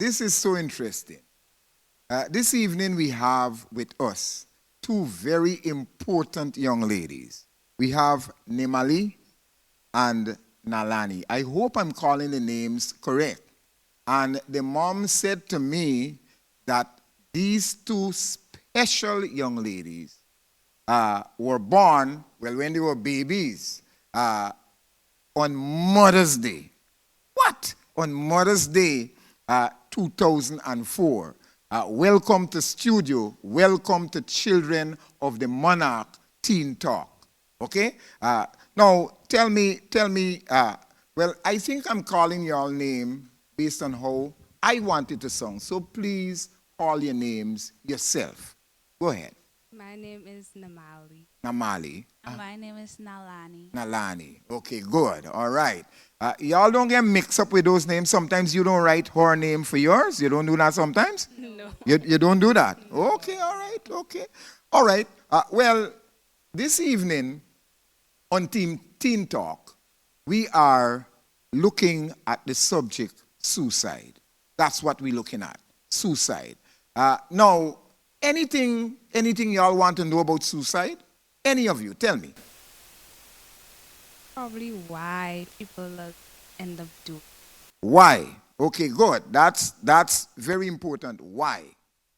this is so interesting. This evening we have with us two very important young ladies. We have Nemali and Nalani. I hope I'm calling the names correct. And the mom said to me that these two special young ladies were born, well, when they were babies, on Mother's Day. What? On Mother's Day, 2004. Welcome to studio. Welcome to Children of the Monarch Teen Talk. Okay? Now, tell me, well, I think I'm calling your name based on how I wanted to song. So please call your names yourself. Go ahead. My name is Namali. Namali. My name is Nalani. Nalani. Okay, good. All right. Y'all don't get mixed up with those names. Sometimes you don't write her name for yours. You don't do that sometimes? No. You don't do that? Okay, all right, okay. All right. Well, this evening on Teen Talk, we are looking at the subject suicide. That's what we're looking at, suicide. Now, anything y'all want to know about suicide? Any of you, tell me. Probably why people end up doing. Why? Okay, good. That's very important. Why?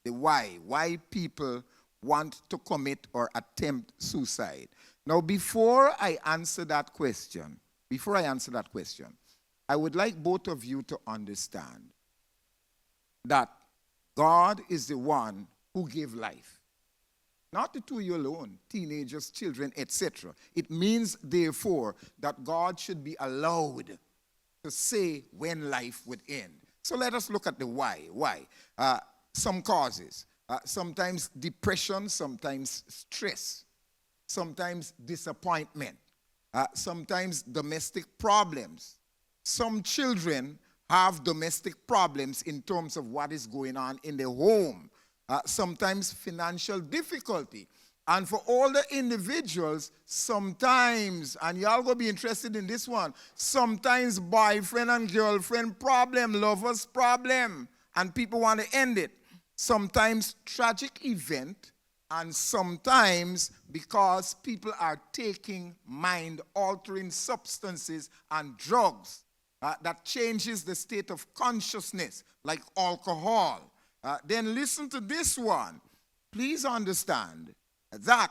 The why. Why people want to commit or attempt suicide. Now, before I answer that question, I would like both of you to understand that God is the one who gave life. Not the two of you alone, teenagers, children, etc. It means, therefore, that God should be allowed to say when life would end. So let us look at the why. Why? Some causes. Sometimes depression, sometimes stress, sometimes disappointment, sometimes domestic problems. Some children have domestic problems in terms of what is going on in their home. Sometimes financial difficulty. And for all the individuals, sometimes, and y'all gonna be interested in this one, sometimes boyfriend and girlfriend problem, lovers problem, and people want to end it. Sometimes tragic event, and sometimes because people are taking mind-altering substances and drugs that changes the state of consciousness, like alcohol. Then listen to this one. Please understand that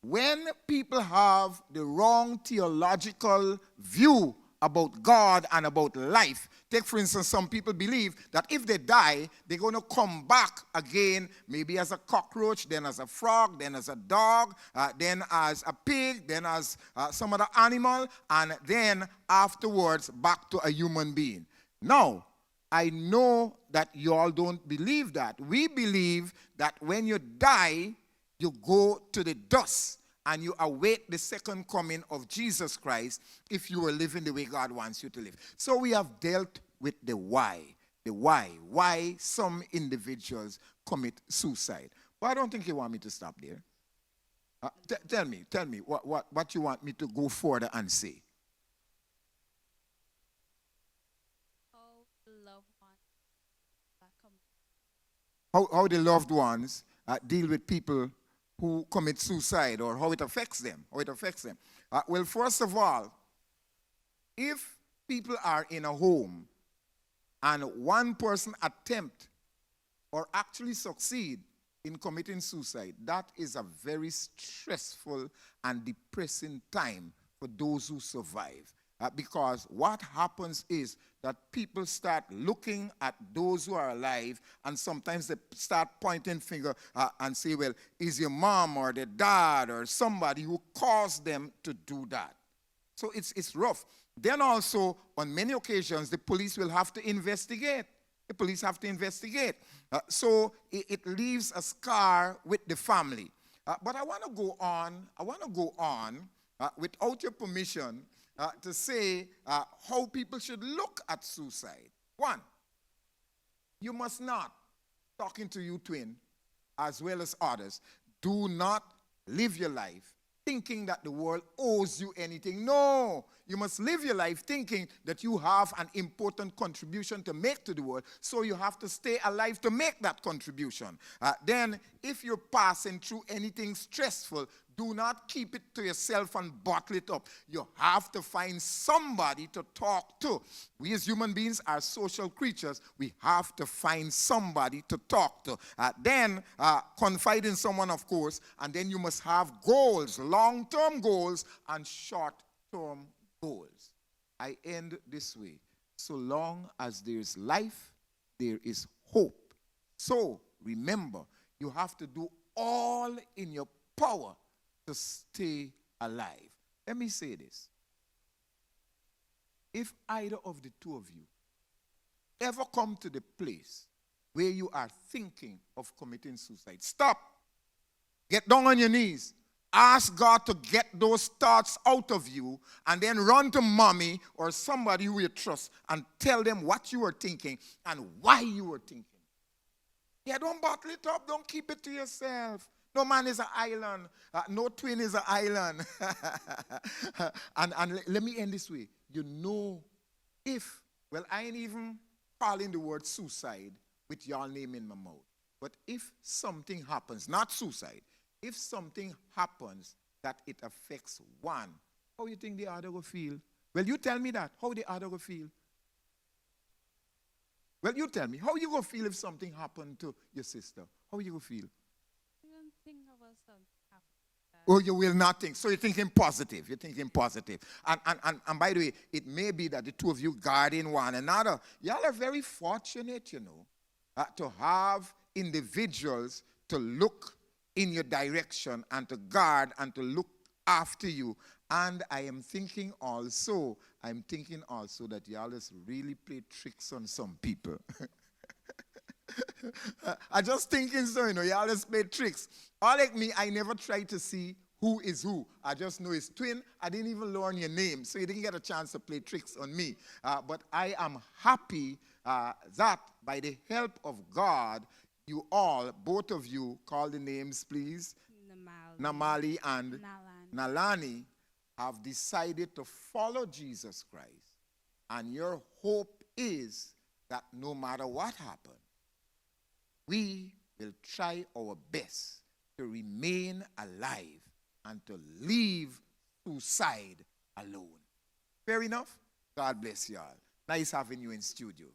when people have the wrong theological view about God and about life, take for instance, some people believe that if they die, they're going to come back again, maybe as a cockroach, then as a frog, then as a dog, then as a pig, then as some other animal, and then afterwards back to a human being. Now, I know that you all don't believe that. We believe that when you die, you go to the dust and you await the second coming of Jesus Christ if you are living the way God wants you to live. So we have dealt with the why. The why some individuals commit suicide. But I don't think you want me to stop there. Tell me what you want me to go further and say. How the loved ones deal with people who commit suicide, or how it affects them. Well, first of all, if people are in a home and one person attempt or actually succeed in committing suicide, that is a very stressful and depressing time for those who survive. Because what happens is that people start looking at those who are alive, and sometimes they start pointing finger and say, well, is your mom or the dad or somebody who caused them to do that? So it's rough. Then also, on many occasions, the police will have to investigate. So it leaves a scar with the family. But I want to go on, without your permission, to say how people should look at suicide. One, you must not, talking to you twin, as well as others, do not live your life thinking that the world owes you anything. No, you must live your life thinking that you have an important contribution to make to the world, so you have to stay alive to make that contribution. Then, if you're passing through anything stressful, do not keep it to yourself and bottle it up. You have to find somebody to talk to. We as human beings are social creatures. We have to find somebody to talk to. Then confide in someone, of course, and then you must have goals, long-term goals and short-term goals. I end this way. So long as there is life, there is hope. So remember, you have to do all in your power to stay alive. Let me say this. If either of the two of you ever come to the place where you are thinking of committing suicide, stop. Get down on your knees. Ask God to get those thoughts out of you, and then run to mommy or somebody who you trust and tell them what you were thinking and why you were thinking. Yeah, don't bottle it up. Don't keep it to yourself. No man is an island. No twin is an island. and let me end this way. You know, I ain't even calling the word suicide with your name in my mouth. But if something happens, not suicide, if something happens that it affects one, how you think the other will feel? Well, you tell me that. How the other will feel? Well, you tell me. How you going to feel if something happened to your sister? How you going to feel? Think about something happening. Oh, you will not think. So you're thinking positive. You're thinking positive. And by the way, it may be that the two of you guarding one another. Y'all are very fortunate, you know, to have individuals to look in your direction and to guard and to look after you. And I'm thinking also that y'all just really play tricks on some people. I just thinking so, you know, y'all just play tricks. All like me, I never try to see who is who. I just know it's twin. I didn't even learn your name, so you didn't get a chance to play tricks on me. But I am happy that by the help of God, you all, both of you, call the names, please. Namali and Nalani have decided to follow Jesus Christ. And your hope is that no matter what happens, we will try our best to remain alive and to leave suicide alone. Fair enough? God bless you all. Nice having you in studio.